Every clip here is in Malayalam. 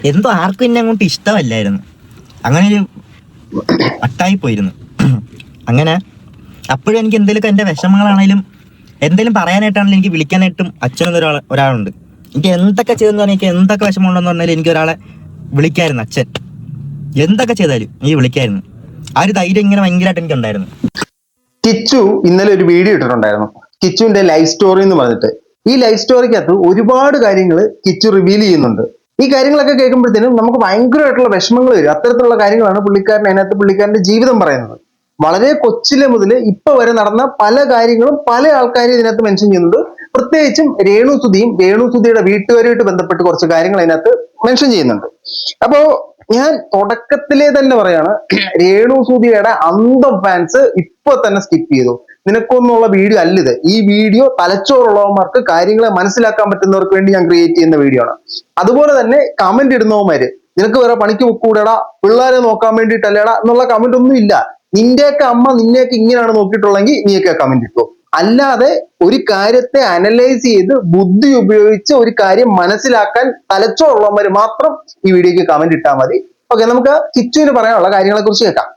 എന്തോ ആർക്കും എന്നെ അങ്ങോട്ട് ഇഷ്ടമല്ലായിരുന്നു. അങ്ങനെ ഒരു അട്ടായി പോയിരുന്നു. അങ്ങനെ അപ്പോഴും എനിക്ക് എന്തെങ്കിലുമൊക്കെ എൻ്റെ വിഷമങ്ങളാണേലും എന്തെങ്കിലും പറയാനായിട്ടാണെങ്കിലും എനിക്ക് വിളിക്കാനായിട്ടും അച്ഛനെന്ന് ഒരാളുണ്ട്. എനിക്ക് എന്തൊക്കെ ചെയ്തെന്ന് പറഞ്ഞാൽ, എനിക്ക് എന്തൊക്കെ വിഷമമുണ്ടെന്ന് പറഞ്ഞാലും എനിക്ക് ഒരാളെ വിളിക്കായിരുന്നു. അച്ഛൻ എന്തൊക്കെ ചെയ്താലും എനിക്ക് വിളിക്കായിരുന്നു. ആ ഒരു ധൈര്യം ഇങ്ങനെ ഭയങ്കരമായിട്ട് എനിക്കുണ്ടായിരുന്നു. കിച്ചു ഇന്നലെ ഒരു വീഡിയോ ഇട്ടിട്ടുണ്ടായിരുന്നു, കിച്ചുവിന്റെ ലൈഫ് സ്റ്റോറി എന്ന് പറഞ്ഞിട്ട്. ഈ ലൈഫ് സ്റ്റോറിക്കകത്ത് ഒരുപാട് കാര്യങ്ങൾ കിച്ചു റിവീൽ ചെയ്യുന്നുണ്ട്. ഈ കാര്യങ്ങളൊക്കെ കേൾക്കുമ്പോഴത്തേനും നമുക്ക് ഭയങ്കരമായിട്ടുള്ള വിഷമങ്ങൾ വരും. അത്തരത്തിലുള്ള കാര്യങ്ങളാണ് പുള്ളിക്കാരന്റെ ജീവിതം പറയുന്നത്. വളരെ കൊച്ചിലെ മുതൽ ഇപ്പൊ വരെ നടന്ന പല കാര്യങ്ങളും പല ആൾക്കാരും ഇതിനകത്ത് മെൻഷൻ ചെയ്യുന്നുണ്ട്. പ്രത്യേകിച്ചും രേണുസുതിയുടെ വീട്ടുകാരുമായിട്ട് ബന്ധപ്പെട്ട് കുറച്ച് കാര്യങ്ങൾ അതിനകത്ത് മെൻഷൻ ചെയ്യുന്നുണ്ട്. അപ്പോ ഞാൻ തുടക്കത്തിലെ തന്നെ പറയാണ്, രേണുസുതിയുടെ അന്തം ഫാൻസ് ഇപ്പൊ തന്നെ സ്കിപ്പ് ചെയ്തു. നിനക്കൊന്നുള്ള വീഡിയോ അല്ലിത്. ഈ വീഡിയോ തലച്ചോറുള്ളവന്മാർക്ക് കാര്യങ്ങളെ മനസ്സിലാക്കാൻ പറ്റുന്നവർക്ക് വേണ്ടി ഞാൻ ക്രിയേറ്റ് ചെയ്യുന്ന വീഡിയോ ആണ്. അതുപോലെ തന്നെ കമന്റ് ഇടുന്നവന്മാര്, നിനക്ക് വേറെ പണിക്ക് കൂടെടാ, പിള്ളേരെ നോക്കാൻ വേണ്ടിയിട്ടല്ലേടാ എന്നുള്ള കമന്റ് ഒന്നും ഇല്ല. നിന്റെയൊക്കെ അമ്മ നിന്നെയൊക്കെ ഇങ്ങനെയാണ് നോക്കിയിട്ടുള്ളെങ്കിൽ നീയൊക്കെ കമന്റ് ഇട്ടു. അല്ലാതെ ഒരു കാര്യത്തെ അനലൈസ് ചെയ്ത് ബുദ്ധി ഉപയോഗിച്ച് ഒരു കാര്യം മനസ്സിലാക്കാൻ തലച്ചോറുള്ളവന്മാര് മാത്രം ഈ വീഡിയോക്ക് കമന്റ് ഇട്ടാൽ മതി. ഓക്കെ, നമുക്ക് കിച്ചുവിന് പറയാനുള്ള കാര്യങ്ങളെ കുറിച്ച് കേൾക്കാം.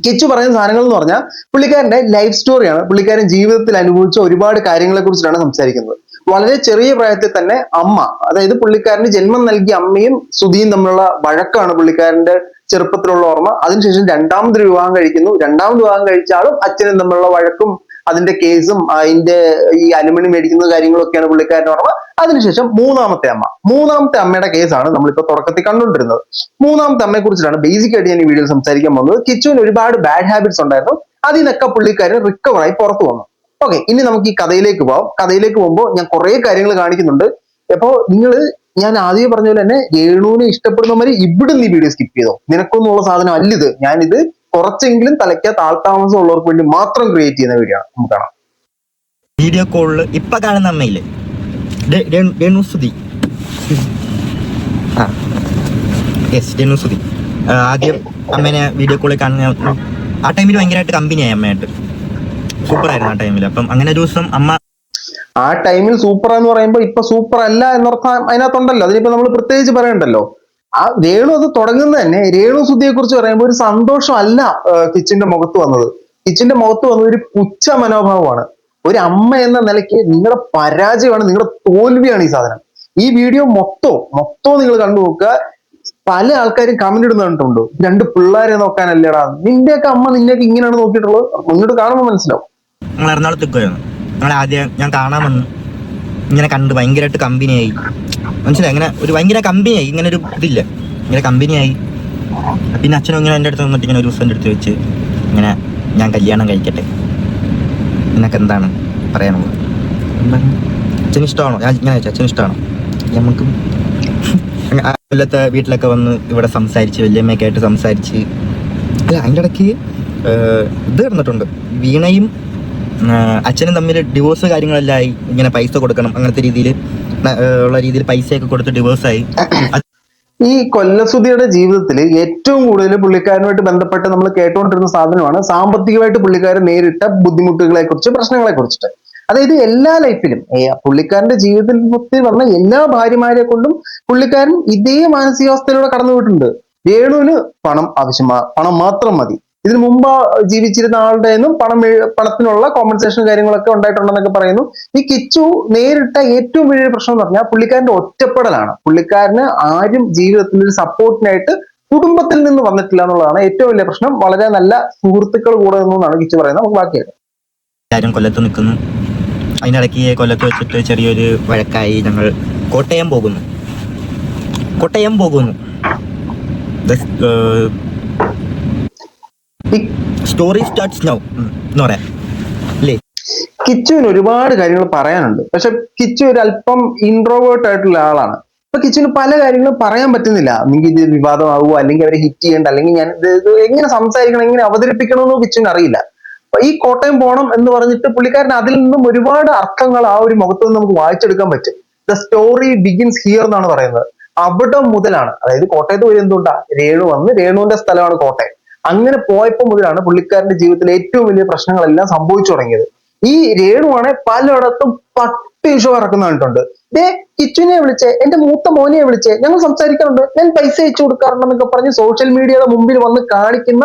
കിച്ചു പറയുന്ന സാധനങ്ങൾ എന്ന് പറഞ്ഞാൽ പുള്ളിക്കാരന്റെ ലൈഫ് സ്റ്റോറിയാണ്. പുള്ളിക്കാരൻ ജീവിതത്തിൽ അനുഭവിച്ച ഒരുപാട് കാര്യങ്ങളെ കുറിച്ചിട്ടാണ് സംസാരിക്കുന്നത്. വളരെ ചെറിയ പ്രായത്തിൽ തന്നെ അമ്മ, അതായത് പുള്ളിക്കാരന് ജന്മം നൽകിയ അമ്മയും സുധിയും തമ്മിലുള്ള വഴക്കാണ് പുള്ളിക്കാരന്റെ ചെറുപ്പത്തിലുള്ള ഓർമ്മ. അതിനുശേഷം രണ്ടാമതൊരു വിവാഹം കഴിക്കുന്നു. രണ്ടാമത് വിവാഹം കഴിച്ച ആളും അച്ഛനും തമ്മിലുള്ള വഴക്കും അതിന്റെ കേസും അതിന്റെ ഈ അലുമിനി മേടിക്കുന്ന കാര്യങ്ങളൊക്കെയാണ് പുള്ളിക്കാരന്റെ ഓർമ്മ. അതിനുശേഷം മൂന്നാമത്തെ അമ്മയുടെ കേസാണ് നമ്മളിപ്പോ തുടക്കത്തിൽ കണ്ടുകൊണ്ടിരുന്നത്. മൂന്നാമത്തെ അമ്മയെ കുറിച്ചിട്ടാണ് ബേസിക് ആയിട്ട് ഞാൻ ഈ വീഡിയോയിൽ സംസാരിക്കാൻ പോകുന്നത്. കിച്ചുവിന് ഒരുപാട് ബാഡ് ഹാബിറ്റ്സ് ഉണ്ടായിരുന്നു. അതിനൊക്കെ പുള്ളിക്കാരൻ റിക്കവറായി പുറത്തു വന്നു. ഓക്കെ, ഇനി നമുക്ക് ഈ കഥയിലേക്ക് പോവാം. കഥയിലേക്ക് പോകുമ്പോൾ ഞാൻ കുറെ കാര്യങ്ങൾ കാണിക്കുന്നുണ്ട്. അപ്പോ ഞാൻ ആദ്യം പറഞ്ഞ പോലെ തന്നെ രേണുവിനെ ഇഷ്ടപ്പെടുന്നവര് ഇവിടുന്ന് ഈ വീഡിയോ സ്കിപ്പ് ചെയ്തോ. നിനക്കൊന്നുള്ള സാധനം അല്ലിത്. ഞാനിത് കുറച്ചെങ്കിലും തലയ്ക്കകത്ത് ആൾതാമസം ഉള്ളവർക്ക് വേണ്ടി മാത്രം ക്രിയേറ്റ് ചെയ്യുന്ന വീഡിയോ ആണ്. നമുക്ക് കാണാം. വീഡിയോ കോളിൽ ഇപ്പൊ കാണുന്ന അമ്മയില്ലേ, രേണുസുതി. രേണുസുതി ആദ്യം അമ്മേനെ വീഡിയോ കോളിൽ കാണുന്ന ആ ടൈമിൽ ഭയങ്കരമായിട്ട് കമ്പനിയായി അമ്മയായിട്ട്. സൂപ്പറായിരുന്നു ആ ടൈമിൽ. അപ്പം അങ്ങനെ ഒരു ദിവസം അമ്മ ആ ടൈമിൽ സൂപ്പർ എന്ന് പറയുമ്പോൾ ഇപ്പൊ സൂപ്പർ അല്ല എന്നർത്ഥം അതിനകത്തുണ്ടല്ലോ. അതിനിപ്പോ നമ്മൾ പ്രത്യേകിച്ച് പറയണ്ടല്ലോ. ആ രേണു അത് തുടങ്ങുന്നത് തന്നെ രേണുസുതിയെ കുറിച്ച് പറയുമ്പോൾ ഒരു സന്തോഷം അല്ല കിച്ചിന്റെ മുഖത്ത് വന്നത്. കിച്ചിന്റെ മുഖത്ത് വന്നത് ഒരു പുച്ഛ മനോഭാവമാണ്. ഒരു അമ്മ എന്ന നിലയ്ക്ക് നിങ്ങളുടെ പരാജയമാണ്, നിങ്ങളുടെ തോൽവിയാണ് ഈ സാധനം. ഈ വീഡിയോ മൊത്തം നിങ്ങൾ കണ്ടു നോക്കുക. പല ആൾക്കാരും കമന്റ് ഇടുന്ന കണ്ടിട്ടുണ്ട്, രണ്ട് പിള്ളേരെ നോക്കാനല്ലേടാ, നിന്റെയൊക്കെ അമ്മ നിന്നെയൊക്കെ ഇങ്ങനെയാണ് നോക്കിയിട്ടുള്ളത്. മുന്നോട്ട് കാണുമ്പോൾ മനസ്സിലാവും. ഞങ്ങൾ എറണാകുളത്തേക്ക് ഞങ്ങൾ ആദ്യം ഞാൻ കാണാൻ വന്നു. ഇങ്ങനെ കണ്ട് ഭയങ്കരമായിട്ട് കമ്പനിയായി. മനസ്സിലായി, അങ്ങനെ ഒരു ഭയങ്കര കമ്പനിയായി. ഇങ്ങനെ ഒരു ഇതില്ല, ഇങ്ങനെ കമ്പനിയായി. പിന്നെ അച്ഛനും ഇങ്ങനെ എൻ്റെ അടുത്ത് വന്നിട്ട് ഇങ്ങനെ ഒരു ദിവസം എൻ്റെ അടുത്ത് വെച്ച് ഇങ്ങനെ, ഞാൻ കല്യാണം കഴിക്കട്ടെ, നിനക്ക് എന്താണ് പറയാനുള്ളത്? അച്ഛന് ഇഷ്ടമാണോ? ഞാൻ ഇങ്ങനെ വെച്ചാൽ അച്ഛന് ഇഷ്ടമാണോ? നമുക്ക് കൊല്ലത്തെ വീട്ടിലൊക്കെ വന്ന് ഇവിടെ സംസാരിച്ച് വല്യമ്മയൊക്കെ ആയിട്ട് സംസാരിച്ച്, അല്ല അതിൻ്റെ ഇടയ്ക്ക് ഇത് കിടന്നിട്ടുണ്ട്. വീണയും അച്ഛനും തമ്മിൽ ഡിവോഴ്സ് കാര്യങ്ങളെല്ലാം ആയി. ഇങ്ങനെ പൈസ കൊടുക്കണം അങ്ങനത്തെ രീതിയിൽ പൈസയൊക്കെ കൊടുത്ത് ഡിവോഴ്സായി. ഈ കൊല്ലസുതിയുടെ ജീവിതത്തിൽ ഏറ്റവും കൂടുതൽ പുള്ളിക്കാരനുമായിട്ട് ബന്ധപ്പെട്ട് നമ്മൾ കേട്ടുകൊണ്ടിരുന്ന സാധനമാണ് സാമ്പത്തികമായിട്ട് പുള്ളിക്കാരൻ നേരിട്ട ബുദ്ധിമുട്ടുകളെ കുറിച്ച്, പ്രശ്നങ്ങളെ കുറിച്ചിട്ട്. അതായത് എല്ലാ ലൈഫിലും പുള്ളിക്കാരന്റെ ജീവിതത്തിൽ വന്ന എല്ലാ ഭാര്യമാരെ കൊണ്ടും പുള്ളിക്കാരൻ ഇതേ മാനസികാവസ്ഥയിലൂടെ കടന്നുപോയിട്ടുണ്ട്. രേണുവിന് പണം ആവശ്യമാണ്, പണം മാത്രം മതി. ഇതിനു മുമ്പ് ജീവിച്ചിരുന്ന ആളുടെ നിന്നും പണത്തിനുള്ള കോമ്പൻസേഷൻ കാര്യങ്ങളൊക്കെ ഉണ്ടായിട്ടുണ്ടെന്നൊക്കെ പറയുന്നു. ഈ കിച്ചു നേരിട്ട ഏറ്റവും വലിയ പ്രശ്നം എന്ന് പറഞ്ഞാൽ പുള്ളിക്കാരന്റെ ഒറ്റപ്പെടലാണ്. പുള്ളിക്കാരന് ആരും ജീവിതത്തിൽ ഒരു സപ്പോർട്ടിനായിട്ട് കുടുംബത്തിൽ നിന്ന് വന്നിട്ടില്ല എന്നുള്ളതാണ് ഏറ്റവും വലിയ പ്രശ്നം. വളരെ നല്ല സുഹൃത്തുക്കൾ കൂടെ നിന്നാണ് കിച്ചു പറയുന്നത്. നമുക്ക് ബാക്കിയായിട്ട് എല്ലാവരും കൊല്ലത്ത് നിൽക്കുന്നു. അതിനിടയ്ക്ക് കൊല്ലത്ത് വെച്ചിട്ട് ചെറിയൊരു വഴക്കായി. ഞങ്ങൾ കോട്ടയം പോകുന്നു. സ്റ്റോറി സ്റ്റാർട്ട്സ് നൗ എന്ന് പറയാം അല്ലേ. കിച്ചുവിന് ഒരുപാട് കാര്യങ്ങൾ പറയാനുണ്ട്. പക്ഷെ കിച്ചു ഒരു അല്പം ഇൻട്രോവേർട്ട് ആയിട്ടുള്ള ആളാണ്. അപ്പൊ കിച്ചുവിന് പല കാര്യങ്ങളും പറയാൻ പറ്റുന്നില്ല. നിങ്ങൾക്ക് ഇത് വിവാദമാവുമോ, അല്ലെങ്കിൽ അവരെ ഹിറ്റ് ചെയ്യണ്ട, അല്ലെങ്കിൽ ഞാൻ ഇത് എങ്ങനെ സംസാരിക്കണം, എങ്ങനെ അവതരിപ്പിക്കണമെന്നോ കിച്ചുവിന് അറിയില്ല. ഈ കോട്ടയം പോകണം എന്ന് പറഞ്ഞിട്ട് പുള്ളിക്കാരൻ അതിൽ നിന്നും ഒരുപാട് അർത്ഥങ്ങൾ ആ ഒരു മുഖത്ത് നിന്ന് നമുക്ക് വായിച്ചെടുക്കാൻ പറ്റും. ദ സ്റ്റോറി ബിഗിൻസ് ഹിയർ എന്നാണ് പറയുന്നത്. അവിടെ മുതലാണ്, അതായത് കോട്ടയത്ത് പോയി എന്തുകൊണ്ടാ, രേണു വന്ന് രേണുവിന്റെ സ്ഥലമാണ് കോട്ടയം. അങ്ങനെ പോയപ്പോൾ മുതലാണ് പുള്ളിക്കാരന്റെ ജീവിതത്തിലെ ഏറ്റവും വലിയ പ്രശ്നങ്ങളെല്ലാം സംഭവിച്ചു തുടങ്ങിയത്. ഈ രേണുവാണ് പലയിടത്തും എപ്പോഴും ഷോ ഇറക്കുന്ന കണ്ടിട്ടുണ്ട്. ദേ കിച്ചുനെ വിളിച്ചേ, എന്റെ മൂത്ത മോനെ വിളിച്ചേ, ഞങ്ങൾ സംസാരിക്കാറുണ്ട്, ഞാൻ പൈസ അയച്ചു കൊടുക്കാറുണ്ടെന്നൊക്കെ പറഞ്ഞ് സോഷ്യൽ മീഡിയയുടെ മുമ്പിൽ വന്ന് കാണിക്കുന്ന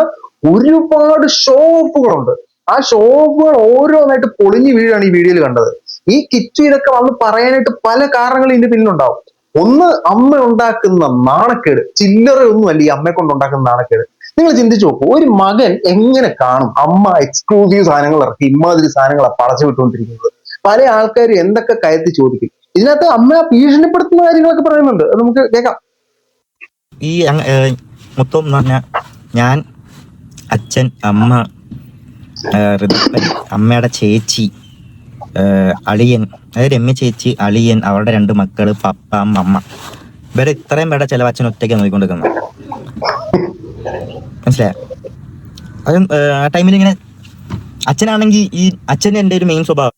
ഒരുപാട് ഷോ ഓഫുകളുണ്ട്. ആ ഷോ ഓഫുകൾ ഓരോന്നായിട്ട് പൊളിഞ്ഞു വീഴാണ് ഈ വീഡിയോയിൽ കണ്ടത്. ഈ കിച്ചു ഇതൊക്കെ വന്ന് പറയാനായിട്ട് പല കാരണങ്ങളും ഇതിന്റെ പിന്നിലുണ്ടാവും. ഒന്ന്, അമ്മ ഉണ്ടാക്കുന്ന നാണക്കേട് ചില്ലറയൊന്നുമല്ല ഈ അമ്മയെ കൊണ്ട് ഉണ്ടാക്കുന്ന നാണക്കേട്. നിങ്ങൾ ചിന്തിച്ചു നോക്കൂ, ഒരു മകൻ എങ്ങനെ കാണും അമ്മ എക്സ്ക്ലൂസീവ് സാധനങ്ങൾ ഇറക്കി ഇമാതിരി സാധനങ്ങളെ പടച്ചു വിട്ടുകൊണ്ടിരിക്കുന്നത്. പല ആൾക്കാരും എന്തൊക്കെ കയറ്റി ചോദിക്കും. ഇതിനകത്ത് അമ്മ ഭീഷണിപ്പെടുത്തുന്ന കാര്യങ്ങളൊക്കെ പറയുന്നുണ്ട്, അത് നമുക്ക് കേൾക്കാം. ഈ മൊത്തം എന്ന് പറഞ്ഞാൽ ഞാൻ, അച്ഛൻ, അമ്മ, ഋതുപ്പൻ, അമ്മയുടെ ചേച്ചി, അളിയൻ, അതായത് രമ്യ ചേച്ചി, അളിയൻ, അവരുടെ 2 മക്കള്, പപ്പ, അമ്മ, ഇവരെ ഇത്രയും പേരുടെ ചിലവ് അച്ഛൻ ഒറ്റയ്ക്ക് നോക്കിക്കൊണ്ടിരിക്കുന്നത്. മനസ്സിലായ? അതും ആ ടൈമിൽ ഇങ്ങനെ അച്ഛനാണെങ്കിൽ ഈ അച്ഛൻ്റെ എൻ്റെ ഒരു മെയിൻ സ്വഭാവം,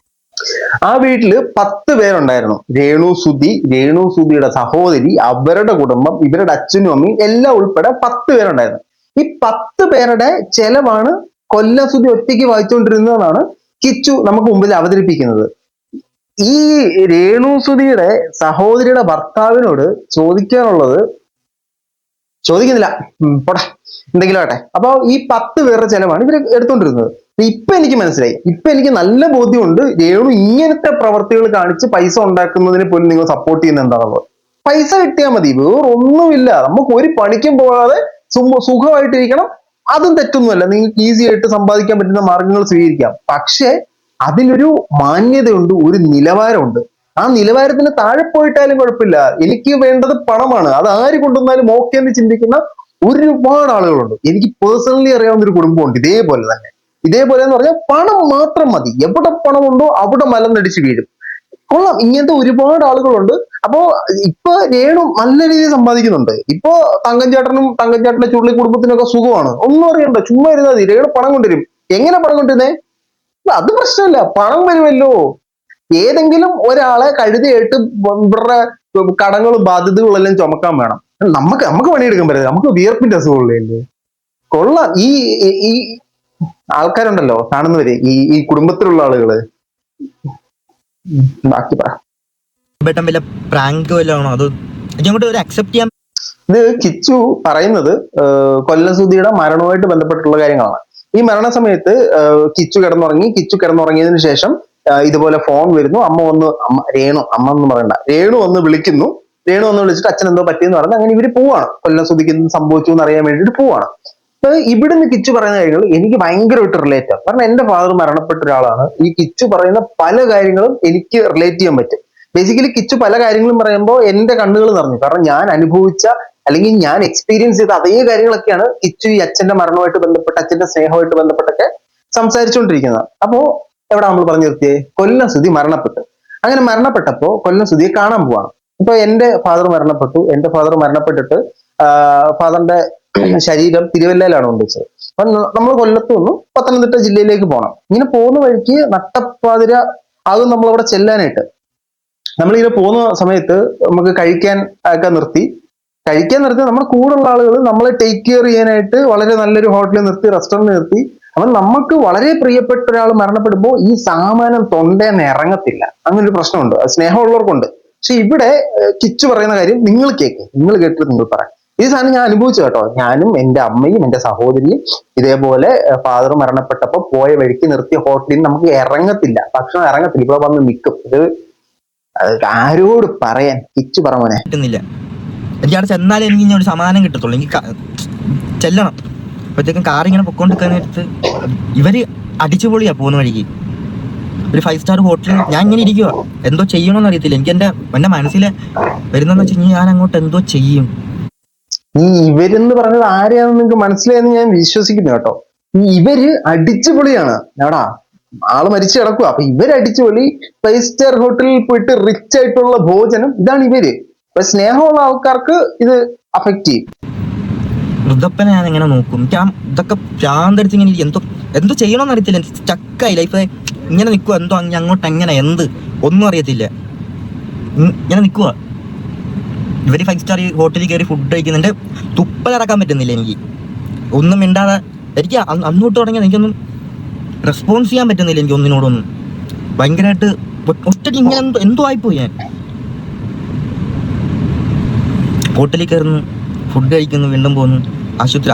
ആ വീട്ടില് 10 പേരുണ്ടായിരുന്നു. രേണു സുധിയുടെ സഹോദരി, അവരുടെ കുടുംബം, ഇവരുടെ അച്ഛനും അമ്മയും എല്ലാം ഉൾപ്പെടെ 10 പേരുണ്ടായിരുന്നു. ഈ 10 പേരുടെ ചെലവാണ് കൊല്ലം സുധി ഒറ്റയ്ക്ക് വായിച്ചുകൊണ്ടിരുന്നതെന്നാണ് കിച്ചു നമുക്ക് മുമ്പിൽ അവതരിപ്പിക്കുന്നത്. ഈ രേണു സുധിയുടെ സഹോദരിയുടെ ഭർത്താവിനോട് ചോദിക്കാനുള്ളത് ചോദിക്കുന്നില്ല, പോട്ടെ, എന്തെങ്കിലും ആട്ടെ. അപ്പൊ ഈ 10 പേരുടെ ചെലവാണ് ഇവർ എടുത്തോണ്ടിരുന്നത്. ഇപ്പൊ എനിക്ക് മനസ്സിലായി, ഇപ്പൊ എനിക്ക് നല്ല ബോധ്യമുണ്ട് രേണു ഇങ്ങനത്തെ പ്രവർത്തികൾ കാണിച്ച് പൈസ ഉണ്ടാക്കുന്നതിന് പോലും നിങ്ങൾ സപ്പോർട്ട് ചെയ്യുന്ന എന്താണുള്ളത്. പൈസ കിട്ടിയാൽ മതി, വേറൊന്നുമില്ല. നമുക്ക് ഒരു പണിക്കും പോകാതെ സുഖമായിട്ടിരിക്കണം, അതും തെറ്റൊന്നുമല്ല. നിങ്ങൾക്ക് ഈസി ആയിട്ട് സമ്പാദിക്കാൻ പറ്റുന്ന മാർഗങ്ങൾ സ്വീകരിക്കാം. പക്ഷെ അതിനൊരു മാന്യതയുണ്ട്, ഒരു നിലവാരമുണ്ട്. ആ നിലവാരത്തിന് താഴെ പോയിട്ടാലും കുഴപ്പമില്ല, എനിക്ക് വേണ്ടത് പണമാണ്, അത് ആര് കൊണ്ടുവന്നാലും ഓക്കെ എന്ന് ചിന്തിക്കുന്ന ഒരുപാട് ആളുകളുണ്ട്. എനിക്ക് പേഴ്സണലി അറിയാവുന്ന ഒരു കുടുംബമുണ്ട് ഇതേപോലെ തന്നെ. ഇതേപോലെ എന്ന് പറഞ്ഞാൽ പണം മാത്രം മതി, എവിടെ പണമുണ്ടോ അവിടെ മലന്നടിച്ച് വീഴും. കൊള്ളാം, ഇങ്ങനത്തെ ഒരുപാട് ആളുകളുണ്ട്. അപ്പോ ഇപ്പൊ രേണു നല്ല രീതിയിൽ സമ്പാദിക്കുന്നുണ്ട്. ഇപ്പൊ തങ്കഞ്ചേട്ടന്റെ ചുള്ളി കുടുംബത്തിനൊക്കെ സുഖമാണ്, ഒന്നും അറിയണ്ട, ചുമ്മാ ഇരുന്നാൽ മതി. രേണു പണം കൊണ്ടുവരും. എങ്ങനെ പണം കൊണ്ടുവരുന്നേ? അത് പ്രശ്നമില്ല, പണം വരുമല്ലോ. ഏതെങ്കിലും ഒരാളെ കഴുതിയായിട്ട് ഇവരുടെ കടങ്ങളും ബാധ്യതകളും എല്ലാം ചുമക്കാൻ വേണം. നമുക്ക് പണിയെടുക്കാൻ പറ്റില്ല, നമുക്ക് വിയർപ്പിന്റെ അസുഖമുള്ളതല്ലേ. കൊള്ളാം, ഈ ആൾക്കാരുണ്ടല്ലോ കാണുന്നവര്, ഈ കുടുംബത്തിലുള്ള ആളുകള്. ബാക്കി പറ. പ്രാങ്ക് വല്ലതാണോ അത് ഒരു അക്സെപ്റ്റ് ചെയ്യാൻ? ഇത് കിച്ചു പറയുന്നത് കൊല്ലം സുധിയുടെ മരണവുമായിട്ട് ബന്ധപ്പെട്ടുള്ള കാര്യങ്ങളാണ്. ഈ മരണസമയത്ത് കിച്ചു കിടന്നുറങ്ങിയതിനു ശേഷം ഇതുപോലെ ഫോൺ വരുന്നു. അമ്മ എന്ന് പറയണ്ട, രേണു വന്ന് വിളിക്കുന്നു. രേണു വന്ന് വിളിച്ചിട്ട് അച്ഛൻ എന്തോ പറ്റിയെന്ന് പറഞ്ഞ് അങ്ങനെ ഇവര് പോവാണ്. കൊല്ലം സുധിക്ക് എന്ത് സംഭവിച്ചു എന്ന് അറിയാൻ വേണ്ടിയിട്ട് പോവാണ്. അപ്പൊ ഇവിടുന്ന് കിച്ചു പറയുന്ന കാര്യങ്ങൾ എനിക്ക് ഭയങ്കരമായിട്ട് റിലേറ്റ് ആവും. കാരണം എന്റെ ഫാദർ മരണപ്പെട്ട ഒരാളാണ്. ഈ കിച്ചു പറയുന്ന പല കാര്യങ്ങളും എനിക്ക് റിലേറ്റ് ചെയ്യാൻ പറ്റും. ബേസിക്കലി കിച്ചു പല കാര്യങ്ങളും പറയുമ്പോൾ എന്റെ കണ്ണുകൾ നിറഞ്ഞു. കാരണം ഞാൻ അനുഭവിച്ച അല്ലെങ്കിൽ ഞാൻ എക്സ്പീരിയൻസ് ചെയ്ത അതേ കാര്യങ്ങളൊക്കെയാണ് കിച്ചു ഈ അച്ഛന്റെ മരണവുമായിട്ട് ബന്ധപ്പെട്ട്, അച്ഛന്റെ സ്നേഹമായിട്ട് ബന്ധപ്പെട്ടൊക്കെ സംസാരിച്ചുകൊണ്ടിരിക്കുന്നത്. അപ്പോ എവിടെ നമ്മൾ പറഞ്ഞു നിർത്തിയേ? കൊല്ലം സുധി മരണപ്പെട്ടു. അങ്ങനെ മരണപ്പെട്ടപ്പോ കൊല്ലം സുധിയെ കാണാൻ പോവാണ്. ഇപ്പൊ എന്റെ ഫാദർ മരണപ്പെട്ടു. എന്റെ ഫാദർ മരണപ്പെട്ടിട്ട് ഫാദറിന്റെ ശരീരം തിരുവല്ലയിലാണ് കൊണ്ടുവച്ചത്. അപ്പൊ നമ്മൾ കൊല്ലത്ത് നിന്ന് പത്തനംതിട്ട ജില്ലയിലേക്ക് പോകണം. ഇങ്ങനെ പോകുന്ന വഴിക്ക് നട്ടപ്പാതിര ആകും നമ്മളവിടെ ചെല്ലാനായിട്ട്. നമ്മളിങ്ങനെ പോകുന്ന സമയത്ത് നമുക്ക് കഴിക്കാൻ നിർത്തി നമ്മുടെ കൂടെയുള്ള ആളുകൾ നമ്മളെ ടേക്ക് കെയർ ചെയ്യാനായിട്ട് വളരെ നല്ലൊരു ഹോട്ടലിൽ നിർത്തി, റെസ്റ്റോറൻറ്റ് നിർത്തി. അപ്പൊ നമുക്ക് വളരെ പ്രിയപ്പെട്ട ഒരാൾ മരണപ്പെടുമ്പോൾ ഈ സാമാനം തൊണ്ടേന്ന് ഇറങ്ങത്തില്ല. അങ്ങനെ ഒരു പ്രശ്നമുണ്ട്, സ്നേഹമുള്ളവർക്കുണ്ട്. പക്ഷെ ഇവിടെ കിച്ചു പറയുന്ന കാര്യം നിങ്ങൾ കേട്ടിട്ട് നിങ്ങൾ പറയാം. ഈ സാധനം ഞാൻ അനുഭവിച്ചു കേട്ടോ. ഞാനും എൻ്റെ അമ്മയും എൻ്റെ സഹോദരിയും ഇതേപോലെ ഫാദർ മരണപ്പെട്ടപ്പോൾ പോയ വഴിക്ക് നിർത്തിയ ഹോട്ടലിൽ നമുക്ക് ഇറങ്ങത്തില്ല, ഭക്ഷണം ഇറങ്ങത്തില്ല, ഇവിടെ വന്ന് നിൽക്കും. ഇത് ആരോട് പറയാൻ? കിച്ചു പറഞ്ഞോനെ കിട്ടുന്നില്ല. എനിക്ക് അവിടെ ചെന്നാലേ എനിക്ക് ഇനി ഒരു സമാധാനം കിട്ടത്തുള്ളൂ. എനിക്ക് ചെല്ലണം. അപ്പോഴത്തേക്കും കാർ ഇങ്ങനെ പൊക്കോണ്ടിരിക്കാൻ നേരത്ത് ഇവര് അടിച്ചുപൊളിയാ പോകുന്ന വഴിക്ക്. ഒരു 5 സ്റ്റാർ ഹോട്ടലിൽ ഞാൻ ഇങ്ങനെ ഇരിക്കുക, എന്തോ ചെയ്യണമെന്ന് അറിയത്തില്ല. എനിക്ക് എൻ്റെ മനസ്സിൽ വരുന്നതെന്ന് വെച്ച് കഴിഞ്ഞാൽ ഞാൻ അങ്ങോട്ട് എന്തോ ചെയ്യും. ഈ ഇവരെന്ന് പറഞ്ഞത് ആരെയാണെന്ന് നിങ്ങൾക്ക് മനസ്സിലായെന്ന് ഞാൻ വിശ്വസിക്കുന്നു കേട്ടോ. ഇവര് അടിച്ചുപൊളിയാണ്. എടാ, ആള് മരിച്ചു കിടക്കുക, അപ്പൊ ഇവര് അടിച്ചുപൊളി. 5 സ്റ്റാർ ഹോട്ടലിൽ പോയിട്ട് റിച്ച് ആയിട്ടുള്ള ഭോജനം, ഇതാണ് ഇവര്. അപ്പൊ സ്നേഹമുള്ള ആൾക്കാർക്ക് ഇത് അഫക്റ്റ് ചെയ്യും. വൃദ്ധപ്പനെ ഞാൻ എങ്ങനെ നോക്കും? എനിക്ക് ഇതൊക്കെ ഭ്രാന്തടിച്ച് ഇങ്ങനെ എന്തോ ചെയ്യണമെന്ന് അറിയത്തില്ല. എനിക്ക് സ്റ്റക്കായി ലൈഫ്. ഇങ്ങനെ നിൽക്കുക, എന്തോ അങ്ങോട്ട് എങ്ങനെ ഒന്നും അറിയത്തില്ല. ഇങ്ങനെ നിൽക്കുക. ഇവര് 5 സ്റ്റാർ ഹോട്ടലിൽ കയറി ഫുഡ് കഴിക്കുന്നുണ്ട്, തുപ്പലിറക്കാൻ പറ്റുന്നില്ല എനിക്ക്. ഒന്നും മിണ്ടാതെ എനിക്ക് അന്നോട്ട് തുടങ്ങിയത് എനിക്കൊന്നും റെസ്പോൺസ് ചെയ്യാൻ പറ്റുന്നില്ല. എനിക്ക് ഒന്നിനോടൊന്നും ഭയങ്കരമായിട്ട് ഒറ്റ ഒറ്റ ഇങ്ങനെ എന്തോ ആയിപ്പോയി. ഞാൻ ഹോട്ടലിൽ കയറുന്നു, ഫുഡ് കഴിക്കുന്നു, വീണ്ടും പോകുന്നു, ആശുപത്രി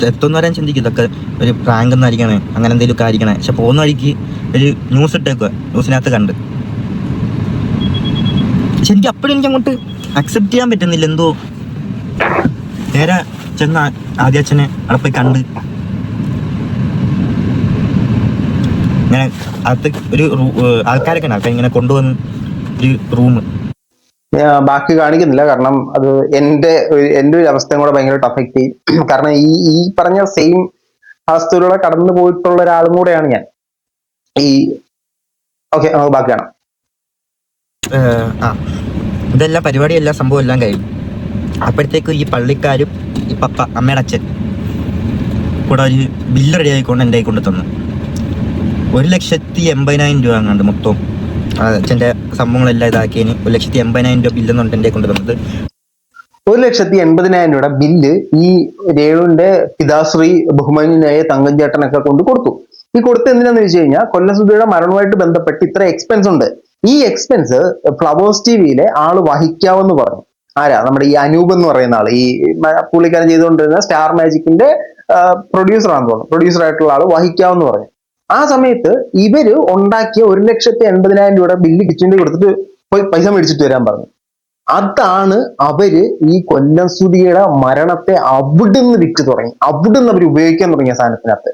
എത്തുന്നവരെ ചിന്തിക്കും ഇതൊക്കെ ഒരു പ്രാങ്ക് എന്നായിരിക്കണേ, അങ്ങനെ എന്തെങ്കിലുമൊക്കെ ആയിരിക്കണേ. പക്ഷെ പോകുന്ന വഴിക്ക് ഒരു ന്യൂസ് ഇട്ടേക്കുക, ന്യൂസിനകത്ത് കണ്ട്. പക്ഷെ എനിക്ക് അപ്പോഴും എനിക്ക് അങ്ങോട്ട് അക്സെപ്റ്റ് ചെയ്യാൻ പറ്റുന്നില്ല. എന്തോ നേരെ ചെന്ന ആദ്യാച്ചനെ അവിടെ പോയി കണ്ട് ഇങ്ങനെ അകത്ത് ഒരു ആൾക്കാരൊക്കെ ഉണ്ട്, ഇങ്ങനെ കൊണ്ടുവന്ന് ഒരു റൂം. ബാക്കി കാണിക്കുന്നില്ല, കാരണം അത് എൻ്റെ ഒരു അവസ്ഥയും കൂടെ ഭയങ്കരമായിട്ട് അഫക്റ്റ് ചെയ്യും. കാരണം ഈ പറഞ്ഞ സെയിം അവസ്ഥയിലൂടെ കടന്നു പോയിട്ടുള്ള ഒരാളും കൂടെയാണ് ഞാൻ. ഓക്കെ, നമുക്ക് ബാക്കി കാണാം. ഇതെല്ലാം പരിപാടിയെല്ലാം സംഭവം എല്ലാം കഴിഞ്ഞു. അപ്പോഴത്തേക്കും ഈ പള്ളിക്കാരും ഈ പപ്പ അമ്മയുടെ അച്ഛൻ കൂടെ ഒരു ബില്ല് റെഡി ആയിക്കൊണ്ട് എൻ്റെ കൊണ്ട് തന്നു. 1,80,000 രൂപ അങ്ങാണ്ട് മൊത്തം അച്ഛൻ്റെ സംഭവങ്ങളെല്ലാം ഇതാക്കിയതിന് 1,80,000 രൂപ ബില്ലെന്നുണ്ട് എൻ്റെ കൊണ്ട് തന്നത്. 1,80,000 രൂപയുടെ ബില്ല് ഈ രേണുവിന്റെ പിതാശ്രീ ബഹുമാന്യനായ തങ്കം ചേട്ടനൊക്കെ കൊണ്ട് കൊടുത്തു. ഈ കൊടുത്ത് എന്തിനാന്ന് വെച്ച് കഴിഞ്ഞാൽ കൊല്ലസുധിയുടെ മരണവുമായിട്ട് ബന്ധപ്പെട്ട് ഇത്ര എക്സ്പെൻസ് ഉണ്ട്. ഈ എക്സ്പെൻസ് ഫ്ലവേഴ്സ് ടിവിയിലെ ആള് വഹിക്കാവെന്ന് പറഞ്ഞു. ആരാ? നമ്മുടെ ഈ അനൂപ് എന്ന് പറയുന്ന ആള്, ഈ പുള്ളിക്കാരൻ ചെയ്തുകൊണ്ടിരുന്ന സ്റ്റാർ മാജിക്കിന്റെ പ്രൊഡ്യൂസർ ആണെന്ന് തോന്നുന്നു, പ്രൊഡ്യൂസർ ആയിട്ടുള്ള ആള് വഹിക്കാവെന്ന് പറഞ്ഞു. ആ സമയത്ത് ഇവര് ഉണ്ടാക്കിയ 1,80,000 രൂപയുടെ ബില്ല് കിച്ചണിൽ കൊടുത്തിട്ട് പോയി പൈസ മേടിച്ചിട്ട് വരാൻ പറഞ്ഞു. അതാണ് അവര് ഈ കൊല്ലം സുധിയുടെ മരണത്തെ അവിടുന്ന് വിറ്റ് തുടങ്ങി, അവിടുന്ന് അവർ ഉപയോഗിക്കാൻ തുടങ്ങിയ സാധനത്തിനകത്ത്.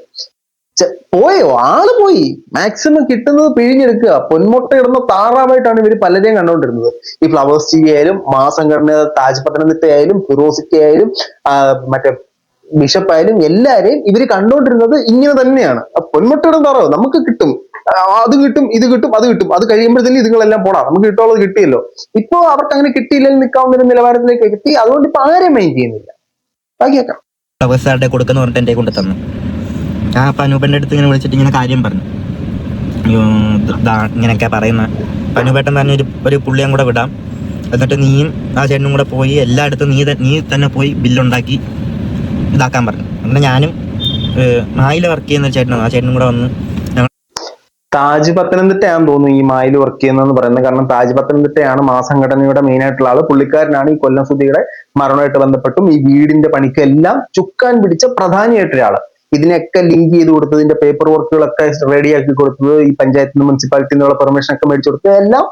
പോയോ, ആള് പോയി. മാക്സിമം കിട്ടുന്നത് പിഴിഞ്ഞെടുക്കുക. പൊന്മുട്ട ഇടുന്ന താറാവായിട്ടാണ് ഇവര് പലരെയും കണ്ടുകൊണ്ടിരുന്നത്. ഈ ഫ്ലവേഴ്സ് ടി വി ആയാലും, മാസംഘടന താജ് പത്തനംതിട്ട ആയാലും, ഫിറോസിക്ക ആയാലും, മറ്റേ ബിഷപ്പ് ആയാലും, എല്ലാരെയും ഇവര് കണ്ടുകൊണ്ടിരുന്നത് ഇങ്ങനെ തന്നെയാണ്. പൊന്മുട്ട ഇടുന്ന താറാവ് നമുക്ക് കിട്ടും, അത് കിട്ടും, ഇത് കിട്ടും, അത് കിട്ടും, അത് കഴിയുമ്പോഴത്തേക്കും ഇതുങ്ങളെല്ലാം പോടാ, നമുക്ക് കിട്ടുള്ളത് കിട്ടിയല്ലോ. ഇപ്പൊ അവർക്ക് അങ്ങനെ കിട്ടിയില്ലെങ്കിൽ നിൽക്കാവുന്ന ഒരു നിലവാരത്തിലേക്ക് എത്തി. അതുകൊണ്ട് ഇപ്പൊ ആരെയും മൈൻഡ് ചെയ്യുന്നില്ല. ബാക്കിയേക്കാം. ഫ്ലവേഴ്സാരുടെ കൊടുക്കുന്ന പറഞ്ഞിട്ട് എൻ്റെ കൊണ്ട് തന്നു. ഞാൻ പനൂപേൻ്റെ അടുത്ത് ഇങ്ങനെ വിളിച്ചിട്ട് ഇങ്ങനെ കാര്യം പറഞ്ഞു, ഇങ്ങനെയൊക്കെ പറയുന്ന. പനൂപേട്ടൻ തന്നെ ഒരു പുള്ളിയും കൂടെ വിടാം, എന്നിട്ട് നീയും ആ ചേട്ടനും കൂടെ പോയി എല്ലായിടത്തും നീ തന്നെ പോയി ബില്ലുണ്ടാക്കി ഇതാക്കാൻ പറഞ്ഞു. അങ്ങനെ ഞാനും മായിൽ വർക്ക് ചെയ്യുന്ന ഒരു ചേട്ടനാണ്, ആ ചേട്ടനും കൂടെ വന്ന് താജ് പത്തനംതിട്ടയാണെന്ന് തോന്നുന്നു ഈ മായിൽ വർക്ക് ചെയ്യുന്നതെന്ന് പറയുന്നത്. കാരണം താജ് പത്തനംതിട്ടയാണ് മാസംഘടനയുടെ മെയിൻ ആയിട്ടുള്ള ആള്. പുള്ളിക്കാരനാണ് ഈ കൊല്ലം സുധിയുടെ മരണമായിട്ട് ബന്ധപ്പെട്ടും ഈ വീടിന്റെ പണിക്കെല്ലാം ചുക്കാൻ പിടിച്ച പ്രധാനിയായിട്ടൊരാള്. ഇതിനൊക്കെ ലിങ്ക് ചെയ്ത് കൊടുത്തതിന്റെ പേപ്പർ വർക്കുകളൊക്കെ റെഡിയാക്കി കൊടുത്തത്, ഈ പഞ്ചായത്തിൽ നിന്ന് മുനിസിപ്പാലിറ്റിയിൽ നിന്നുള്ള പെർമിഷൻ ഒക്കെ മേടിച്ചു കൊടുത്തത് എല്ലാം